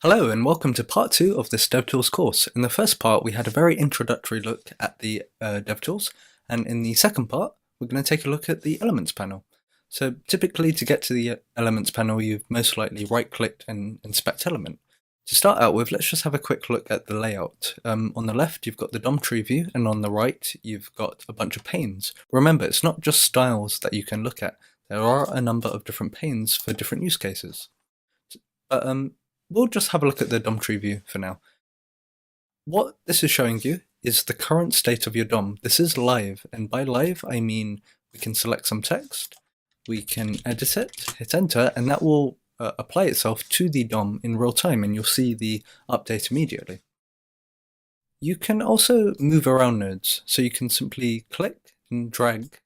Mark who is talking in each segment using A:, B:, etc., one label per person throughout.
A: Hello and welcome to part 2 of this DevTools course. In the first part we had a very introductory look at the DevTools, and in the second part we're going to take a look at the Elements panel. So typically to get to the Elements panel you've most likely right-clicked and inspect element. To start out with, let's just have a quick look at the layout. On the left you've got the DOM tree view, and on the right you've got a bunch of panes. Remember, it's not just styles that you can look at, there are a number of different panes for different use cases. But we'll just have a look at the DOM tree view for now. What this is showing you is the current state of your DOM. This is live, and by live I mean we can select some text, we can edit it, hit enter, and that will apply itself to the DOM in real time, and you'll see the update immediately. You can also move around nodes, so you can simply click and drag,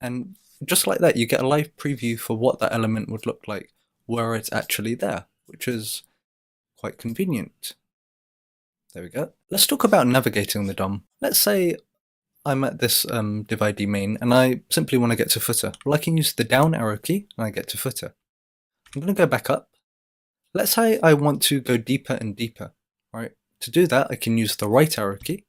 A: and just like that you get a live preview for what that element would look like were it actually there, which is quite convenient. There we go. Let's talk about navigating the DOM. Let's say I'm at this div ID main and I simply want to get to footer. Well, I can use the down arrow key and I get to footer. I'm going to go back up. Let's say I want to go deeper and deeper, right? To do that, I can use the right arrow key.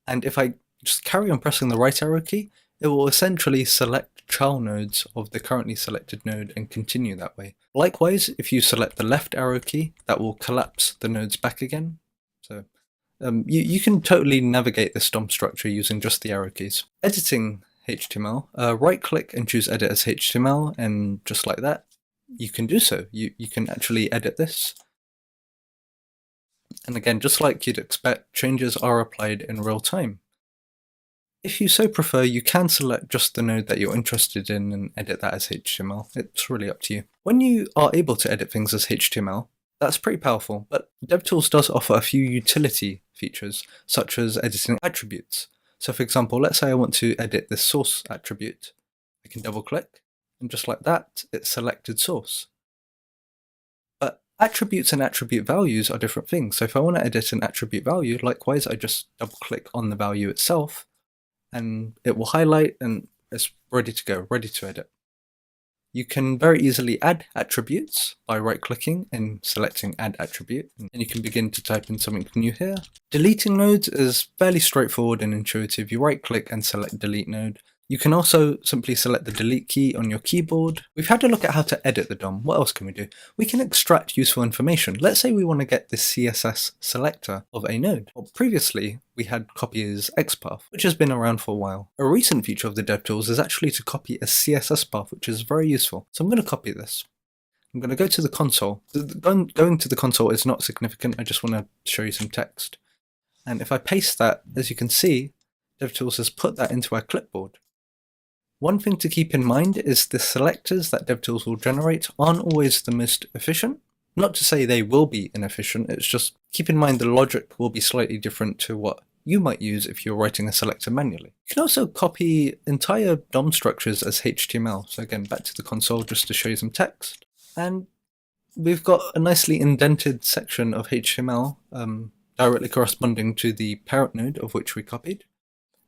A: And if I just carry on pressing the right arrow key, it will essentially select child nodes of the currently selected node and continue that way. Likewise, if you select the left arrow key, that will collapse the nodes back again. So you can totally navigate this DOM structure using just the arrow keys. Editing HTML, right click and choose edit as HTML, and just like that, you can do so. You can actually edit this. And again, just like you'd expect, changes are applied in real time. If you so prefer, you can select just the node that you're interested in and edit that as HTML. It's really up to you. When you are able to edit things as HTML, that's pretty powerful, but DevTools does offer a few utility features, such as editing attributes. So for example, let's say I want to edit this source attribute. I can double click, and just like that, it's selected source. But attributes and attribute values are different things. So if I want to edit an attribute value, likewise, I just double click on the value itself, and it will highlight and it's ready to go, ready to edit. You can very easily add attributes by right-clicking and selecting Add Attribute, and you can begin to type in something new here. Deleting nodes is fairly straightforward and intuitive. You right-click and select Delete Node. You can also simply select the delete key on your keyboard. We've had a look at how to edit the DOM. What else can we do? We can extract useful information. Let's say we want to get the CSS selector of a node. Well, previously, we had copy as XPath, which has been around for a while. A recent feature of the DevTools is actually to copy a CSS path, which is very useful. So I'm going to copy this. I'm going to go to the console. Going to the console is not significant. I just want to show you some text. And if I paste that, as you can see, DevTools has put that into our clipboard. One thing to keep in mind is the selectors that DevTools will generate aren't always the most efficient. Not to say they will be inefficient, it's just keep in mind the logic will be slightly different to what you might use if you're writing a selector manually. You can also copy entire DOM structures as HTML. So again, back to the console just to show you some text. And we've got a nicely indented section of HTML directly corresponding to the parent node of which we copied.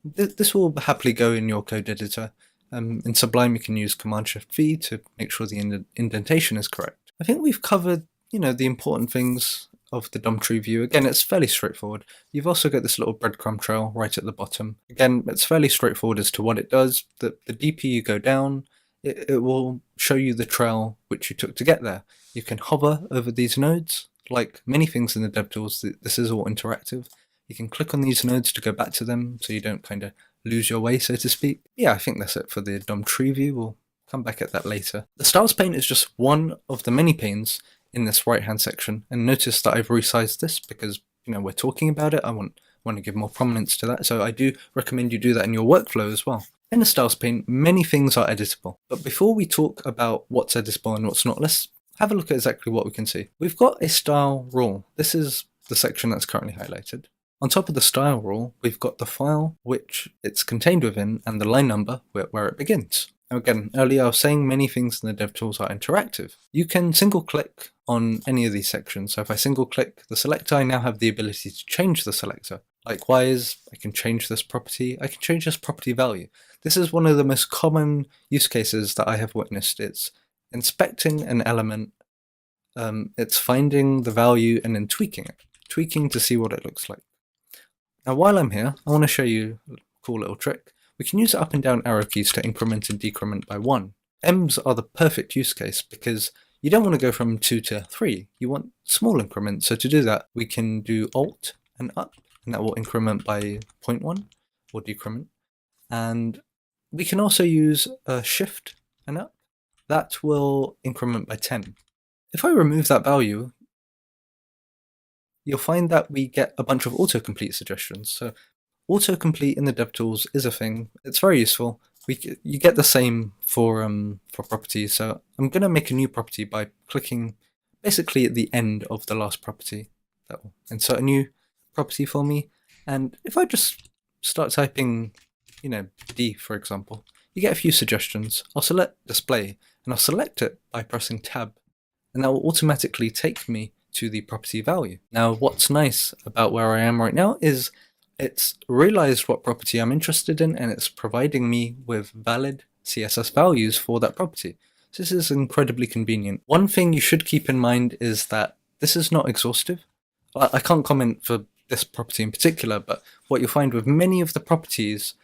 A: This will happily go in your code editor. In Sublime you can use Command-Shift-V to make sure the indentation is correct. I think we've covered, the important things of the DOM tree view. Again, it's fairly straightforward. You've also got this little breadcrumb trail right at the bottom. Again, it's fairly straightforward as to what it does. The deeper you go down, it will show you the trail which you took to get there. You can hover over these nodes. Like many things in the DevTools, this is all interactive. You can click on these nodes to go back to them so you don't kind of lose your way, so to speak. Yeah, I think that's it for the DOM tree view. We'll come back at that later. The styles pane is just one of the many panes in this right-hand section, and notice that I've resized this because we're talking about it. I want to give more prominence to that, so I do recommend you do that in your workflow as well. In the styles pane, many things are editable, but before we talk about what's editable and what's not, let's have a look at exactly what we can see. We've got a style rule. This is the section that's currently highlighted. On top of the style rule, we've got the file which it's contained within and the line number where it begins. Now again, earlier I was saying many things in the DevTools are interactive. You can single click on any of these sections. So if I single click the selector, I now have the ability to change the selector. Likewise, I can change this property. I can change this property value. This is one of the most common use cases that I have witnessed. It's inspecting an element it's finding the value and then tweaking it. Tweaking to see what it looks like. Now while I'm here, I want to show you a cool little trick. We can use up and down arrow keys to increment and decrement by 1. M's are the perfect use case because you don't want to go from 2 to 3. You want small increments. So to do that, we can do Alt and up, and that will increment by 0.1 or decrement. And we can also use Shift and up. That will increment by 10. If I remove that value, you'll find that we get a bunch of autocomplete suggestions. So autocomplete in the DevTools is a thing. It's very useful. You get the same for properties. So I'm going to make a new property by clicking basically at the end of the last property. That will insert a new property for me. And if I just start typing, D, for example, you get a few suggestions. I'll select display, and I'll select it by pressing Tab, and that will automatically take me to the property value. Now, what's nice about where I am right now is it's realized what property I'm interested in, and it's providing me with valid CSS values for that property. So this is incredibly convenient. One thing you should keep in mind is that this is not exhaustive. I can't comment for this property in particular, but what you'll find with many of the properties,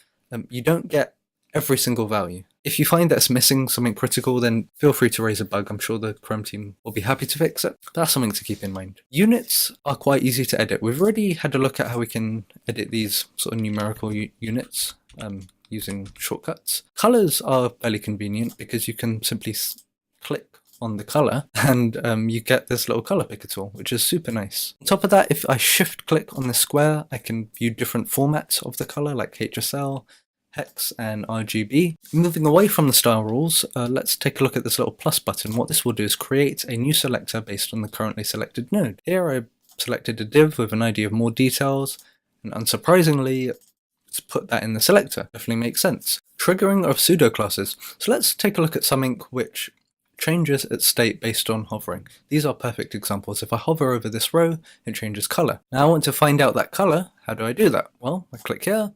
A: you don't get every single value. If you find that it's missing something critical, then feel free to raise a bug. I'm sure the Chrome team will be happy to fix it. That's something to keep in mind. Units are quite easy to edit. We've already had a look at how we can edit these sort of numerical units using shortcuts. Colors are fairly convenient because you can simply click on the color and you get this little color picker tool, which is super nice. On top of that, if I shift click on the square, I can view different formats of the color like HSL, Hex and RGB. Moving away from the style rules, let's take a look at this little plus button. What this will do is create a new selector based on the currently selected node. Here I selected a div with an ID of more details, and unsurprisingly, let's put that in the selector. Definitely makes sense. Triggering of pseudo classes. So let's take a look at something which changes its state based on hovering. These are perfect examples. If I hover over this row, it changes color. Now I want to find out that color. How do I do that? Well, I click here.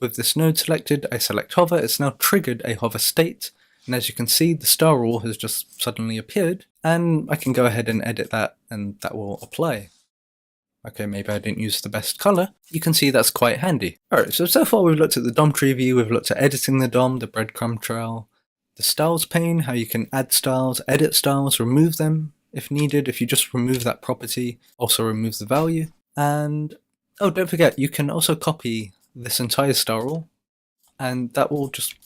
A: With this node selected, I select hover. It's now triggered a hover state. And as you can see, the star rule has just suddenly appeared. And I can go ahead and edit that, and that will apply. Okay, maybe I didn't use the best color. You can see that's quite handy. Alright, so far we've looked at the DOM tree view, we've looked at editing the DOM, the breadcrumb trail, the styles pane, how you can add styles, edit styles, remove them if needed. If you just remove that property, also remove the value. And, oh, don't forget, you can also copy this entire style rule, and that will just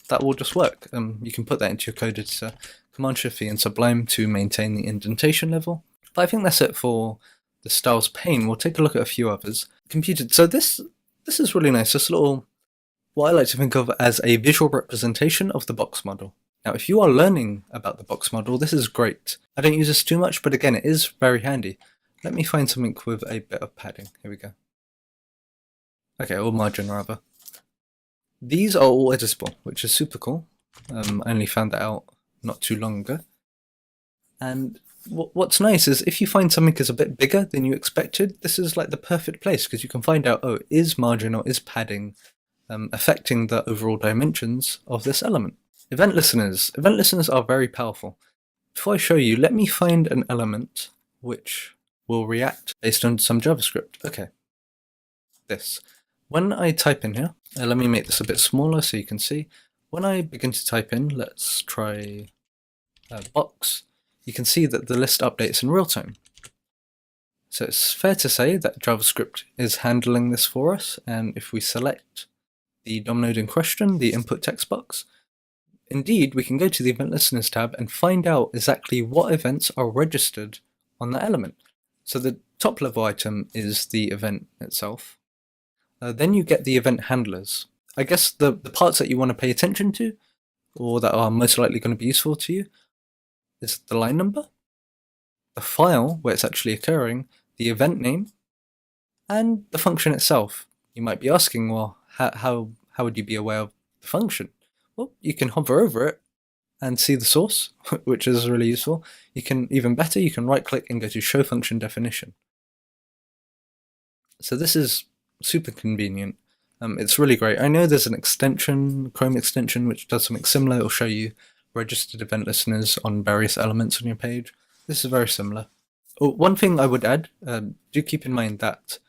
A: work. You can put that into your code editor, Command-Shift-V and Sublime to maintain the indentation level. But I think that's it for the styles pane. We'll take a look at a few others. Computed. So this is really nice. This little, what I like to think of as a visual representation of the box model. Now, if you are learning about the box model, this is great. I don't use this too much, but again, it is very handy. Let me find something with a bit of padding. Here we go. Okay, or margin rather. These are all editable, which is super cool. I only found that out not too long ago. And what's nice is if you find something is a bit bigger than you expected, this is like the perfect place because you can find out, oh, is margin or is padding affecting the overall dimensions of this element. Event listeners. Event listeners are very powerful. Before I show you, let me find an element which will react based on some JavaScript. Okay, this. When I type in here, let me make this a bit smaller so you can see. When I begin to type in, let's try box, you can see that the list updates in real time. So it's fair to say that JavaScript is handling this for us, and if we select the DOM node in question, the input text box, indeed we can go to the Event Listeners tab and find out exactly what events are registered on that element. So the top level item is the event itself. Then you get the event handlers. I guess the parts that you want to pay attention to, or that are most likely going to be useful to you, is the line number, the file where it's actually occurring, the event name, and the function itself. You might be asking, well, how would you be aware of the function? Well, you can hover over it and see the source, which is really useful. You can, even better, you can right click and go to show function definition. So this is super convenient. It's really great. I know there's an extension, Chrome extension, which does something similar. It'll show you registered event listeners on various elements on your page. this is very similar. Oh, one thing I would add, do keep in mind that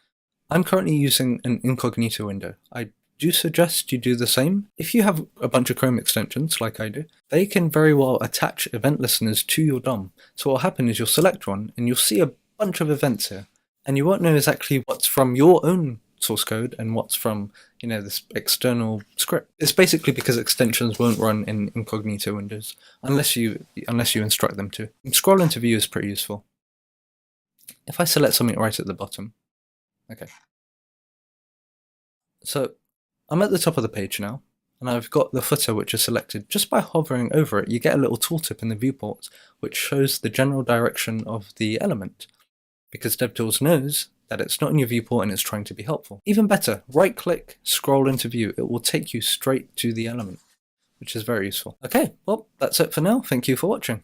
A: I'm currently using an incognito window. I do suggest you do the same. If you have a bunch of Chrome extensions, like I do, they can very well attach event listeners to your DOM. So what will happen is you'll select one, and you'll see a bunch of events here. And you won't know exactly what's from your own source code and what's from, this external script. It's basically because extensions won't run in incognito windows unless you instruct them to. And scroll into view is pretty useful. If I select something right at the bottom, okay. So I'm at the top of the page now, and I've got the footer which is selected. Just by hovering over it, you get a little tooltip in the viewport which shows the general direction of the element, because DevTools knows that it's not in your viewport and it's trying to be helpful. Even better, right-click, scroll into view. It will take you straight to the element, which is very useful. Okay, well, that's it for now. Thank you for watching.